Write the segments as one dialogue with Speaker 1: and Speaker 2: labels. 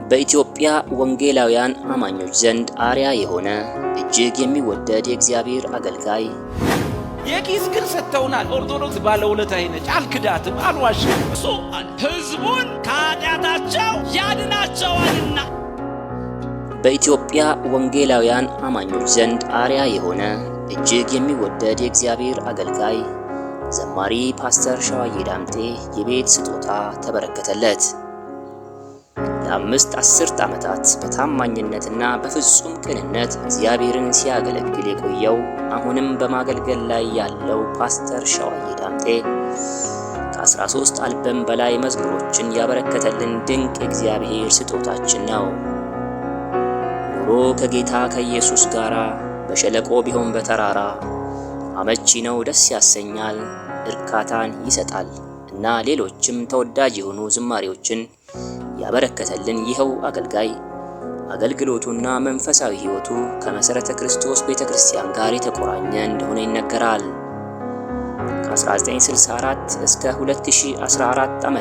Speaker 1: በኢትዮጵያ ወንጌላውያን አማኞች ዘንድ አርያ የሆነ እጅግ የሚወደድ የእግዚአብሔር አገልጋይ
Speaker 2: የኪስ ግን ሰጥተውናል። ኦርቶዶክስ ባለውለታዬ ነች፣ አልክዳትም፣ አልዋሽም። እሱ ሕዝቡን ከኃጢአታቸው ያድናቸዋልና።
Speaker 1: በኢትዮጵያ ወንጌላውያን አማኞች ዘንድ አርያ የሆነ እጅግ የሚወደድ የእግዚአብሔር አገልጋይ ዘማሪ ፓስተር ሸዋዬ ዳምጤ የቤት ስጦታ ተበረከተለት። ለአምስት አስርት ዓመታት በታማኝነትና በፍጹም ቅንነት እግዚአብሔርን ሲያገለግል የቆየው አሁንም በማገልገል ላይ ያለው ፓስተር ሸዋዬ ዳምጤ ከ13 አልበም በላይ መዝሙሮችን ያበረከተልን ድንቅ የእግዚአብሔር ስጦታችን ነው። ኑሮ ከጌታ ከኢየሱስ ጋር በሸለቆ ቢሆን በተራራ አመቺ ነው፣ ደስ ያሰኛል፣ እርካታን ይሰጣል እና ሌሎችም ተወዳጅ የሆኑ ዝማሬዎችን ያበረከተልን ይኸው አገልጋይ አገልግሎቱና መንፈሳዊ ሕይወቱ ከመሠረተ ክርስቶስ ቤተክርስቲያን ጋር የተቆራኘ እንደሆነ ይነገራል። ከ1964 እስከ 2014 ዓ.ም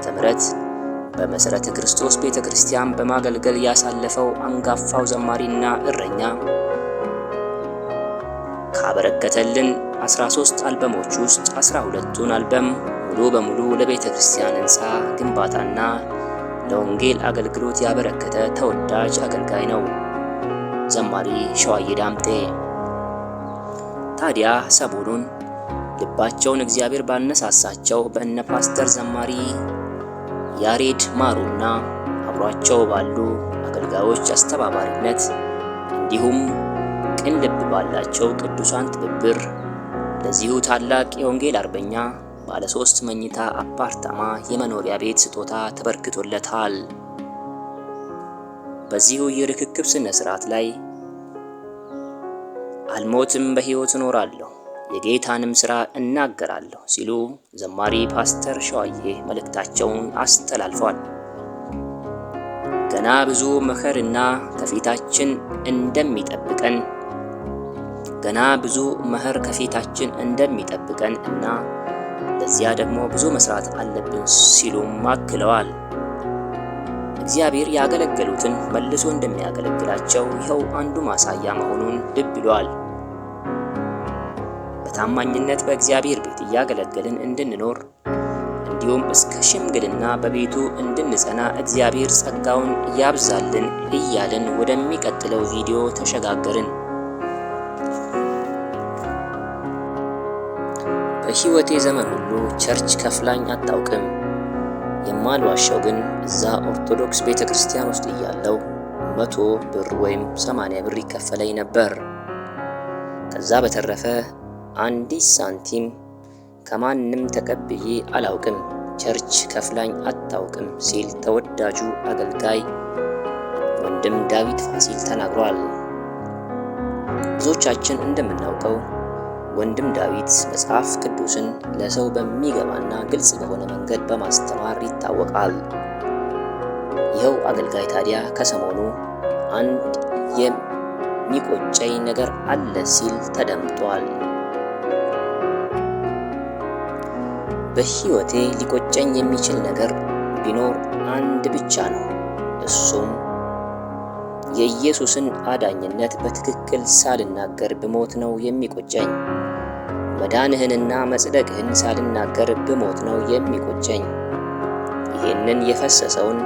Speaker 1: በመሠረተ ክርስቶስ ቤተክርስቲያን በማገልገል ያሳለፈው አንጋፋው ዘማሪና እረኛ ካበረከተልን 13 አልበሞች ውስጥ 12ቱን አልበም ሙሉ በሙሉ ለቤተ ክርስቲያን ሕንፃ ግንባታና ለወንጌል አገልግሎት ያበረከተ ተወዳጅ አገልጋይ ነው ዘማሪ ሸዋዬ ዳምጤ። ታዲያ ሰሞኑን ልባቸውን እግዚአብሔር ባነሳሳቸው በእነ ፓስተር ዘማሪ ያሬድ ማሩና አብሯቸው ባሉ አገልጋዮች አስተባባሪነት እንዲሁም ቅን ልብ ባላቸው ቅዱሳን ትብብር ለዚሁ ታላቅ የወንጌል አርበኛ ባለ 3 መኝታ አፓርታማ የመኖሪያ ቤት ስጦታ ተበርክቶለታል። በዚሁ የርክክብ ስነ ስርዓት ላይ አልሞትም በሕይወት እኖራለሁ የጌታንም ሥራ እናገራለሁ ሲሉ ዘማሪ ፓስተር ሸዋዬ መልእክታቸውን አስተላልፈዋል። ገና ብዙ መከርና ከፊታችን እንደሚጠብቀን እና ለዚያ ደግሞ ብዙ መስራት አለብን ሲሉም አክለዋል። እግዚአብሔር ያገለገሉትን መልሶ እንደሚያገለግላቸው ይኸው አንዱ ማሳያ መሆኑን ልብ ይሏል። በታማኝነት በእግዚአብሔር ቤት እያገለገልን እንድንኖር እንዲሁም እስከ ሽምግልና በቤቱ እንድንጸና እግዚአብሔር ጸጋውን ያብዛልን እያልን ወደሚቀጥለው ቪዲዮ ተሸጋገርን። በሕይወቴ ዘመን ሁሉ ቸርች ከፍላኝ አታውቅም። የማልዋሻው ግን እዛ ኦርቶዶክስ ቤተክርስቲያን ውስጥ እያለው 100 ብር ወይም 80 ብር ይከፈለኝ ነበር። ከዛ በተረፈ አንዲት ሳንቲም ከማንም ተቀብዬ አላውቅም። ቸርች ከፍላኝ አታውቅም ሲል ተወዳጁ አገልጋይ ወንድም ዳዊት ፋሲል ተናግሯል። ብዙዎቻችን እንደምናውቀው ወንድም ዳዊት መጽሐፍ ቅዱስን ለሰው በሚገባና ግልጽ በሆነ መንገድ በማስተማር ይታወቃል። ይኸው አገልጋይ ታዲያ ከሰሞኑ አንድ የሚቆጨኝ ነገር አለ ሲል ተደምጧል። በሕይወቴ ሊቆጨኝ የሚችል ነገር ቢኖር አንድ ብቻ ነው። እሱም የኢየሱስን አዳኝነት በትክክል ሳልናገር ብሞት ነው የሚቆጨኝ። መዳንህንና መጽደቅህን ሳልናገር ብሞት ነው የሚቆጨኝ። ይህንን የፈሰሰውን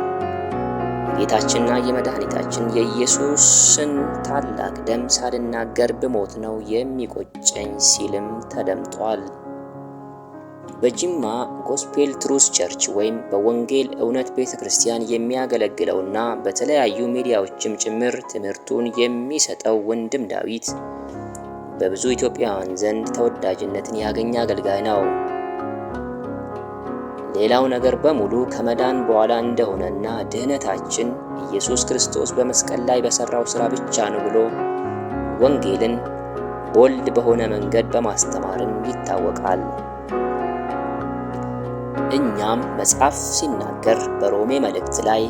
Speaker 1: የጌታችንና የመድኃኒታችን የኢየሱስን ታላቅ ደም ሳልናገር ብሞት ነው የሚቆጨኝ ሲልም ተደምጧል። በጅማ ጎስፔል ትሩስ ቸርች ወይም በወንጌል እውነት ቤተክርስቲያን የሚያገለግለውና በተለያዩ ሚዲያዎችም ጭምር ትምህርቱን የሚሰጠው ወንድም ዳዊት በብዙ ኢትዮጵያውያን ዘንድ ተወዳጅነትን ያገኘ አገልጋይ ነው። ሌላው ነገር በሙሉ ከመዳን በኋላ እንደሆነና ድህነታችን ኢየሱስ ክርስቶስ በመስቀል ላይ በሰራው ሥራ ብቻ ነው ብሎ ወንጌልን ቦልድ በሆነ መንገድ በማስተማርም ይታወቃል። እኛም መጽሐፍ ሲናገር በሮሜ መልእክት ላይ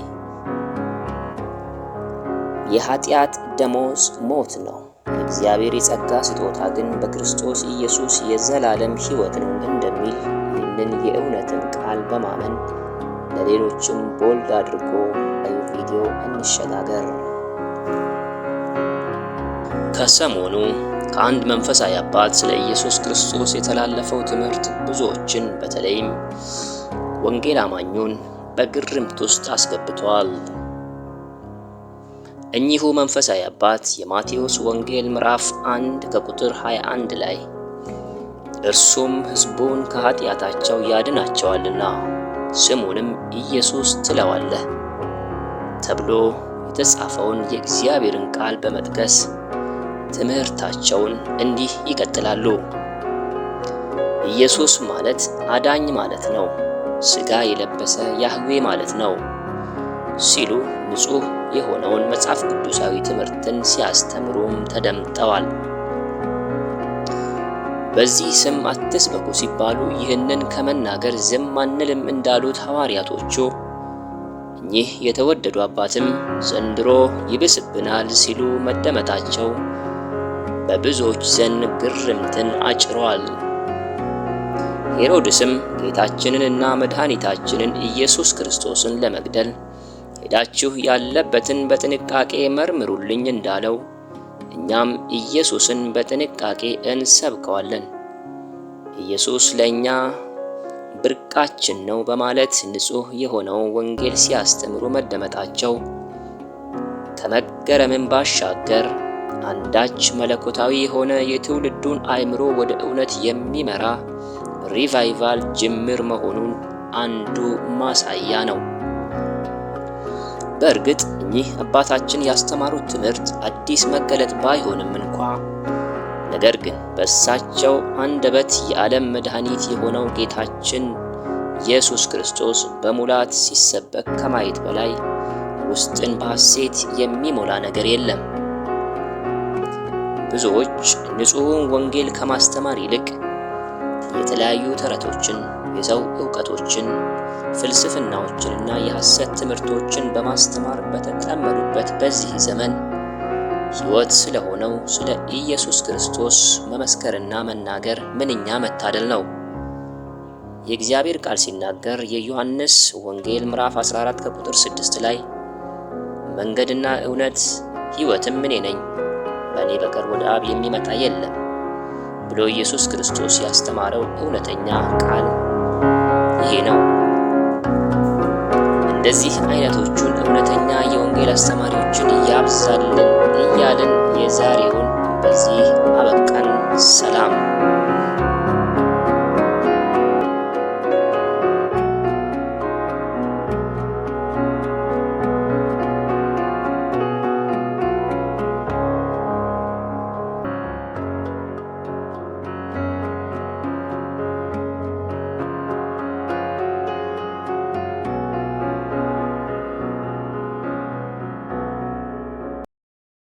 Speaker 1: የኃጢአት ደሞዝ ሞት ነው፣ የእግዚአብሔር የጸጋ ስጦታ ግን በክርስቶስ ኢየሱስ የዘላለም ሕይወት ነው እንደሚል ይህንን የእውነትን ቃል በማመን ለሌሎችም ቦልድ አድርጎ ቪዲዮ እንሸጋገር። ከሰሞኑ ከአንድ መንፈሳዊ አባት ስለ ኢየሱስ ክርስቶስ የተላለፈው ትምህርት ብዙዎችን በተለይም ወንጌል አማኙን በግርምት ውስጥ አስገብቷል። እኚሁ መንፈሳዊ አባት የማቴዎስ ወንጌል ምዕራፍ 1 ከቁጥር 21 ላይ እርሱም ሕዝቡን ከኃጢአታቸው ያድናቸዋልና ስሙንም ኢየሱስ ትለዋለህ ተብሎ የተጻፈውን የእግዚአብሔርን ቃል በመጥቀስ ትምህርታቸውን እንዲህ ይቀጥላሉ። ኢየሱስ ማለት አዳኝ ማለት ነው፣ ሥጋ የለበሰ ያህዌ ማለት ነው ሲሉ ንጹሕ የሆነውን መጽሐፍ ቅዱሳዊ ትምህርትን ሲያስተምሩም ተደምጠዋል። በዚህ ስም አትስበኩ ሲባሉ ይህንን ከመናገር ዝም አንልም እንዳሉት ሐዋርያቶቹ እኚህ የተወደዱ አባትም ዘንድሮ ይብስብናል ሲሉ መደመጣቸው በብዙዎች ዘንድ ግርምትን አጭሯል። ሄሮድስም ጌታችንንና መድኃኒታችንን ኢየሱስ ክርስቶስን ለመግደል ሄዳችሁ ያለበትን በጥንቃቄ መርምሩልኝ እንዳለው እኛም ኢየሱስን በጥንቃቄ እንሰብከዋለን። ኢየሱስ ለእኛ ብርቃችን ነው በማለት ንጹሕ የሆነው ወንጌል ሲያስተምሩ መደመጣቸው ከመገረምን ባሻገር አንዳች መለኮታዊ የሆነ የትውልዱን አእምሮ ወደ እውነት የሚመራ ሪቫይቫል ጅምር መሆኑን አንዱ ማሳያ ነው። በእርግጥ እኚህ አባታችን ያስተማሩት ትምህርት አዲስ መገለጥ ባይሆንም እንኳ ነገር ግን በእሳቸው አንደበት የዓለም መድኃኒት የሆነው ጌታችን ኢየሱስ ክርስቶስ በሙላት ሲሰበክ ከማየት በላይ ውስጥን በሐሴት የሚሞላ ነገር የለም። ብዙዎች ንጹሑን ወንጌል ከማስተማር ይልቅ የተለያዩ ተረቶችን፣ የሰው ዕውቀቶችን፣ ፍልስፍናዎችንና የሐሰት ትምህርቶችን በማስተማር በተጠመዱበት በዚህ ዘመን ሕይወት ስለሆነው ስለ ኢየሱስ ክርስቶስ መመስከርና መናገር ምንኛ መታደል ነው። የእግዚአብሔር ቃል ሲናገር የዮሐንስ ወንጌል ምዕራፍ 14 ከቁጥር 6 ላይ መንገድና እውነት ሕይወትም እኔ ነኝ፣ በእኔ በቀር ወደ አብ የሚመጣ የለም ብሎ ኢየሱስ ክርስቶስ ያስተማረው እውነተኛ ቃል ይሄ ነው። እንደዚህ አይነቶቹን እውነተኛ የወንጌል አስተማሪዎችን ያብዛልን እያልን የዛሬውን በዚህ አበቃን። ሰላም።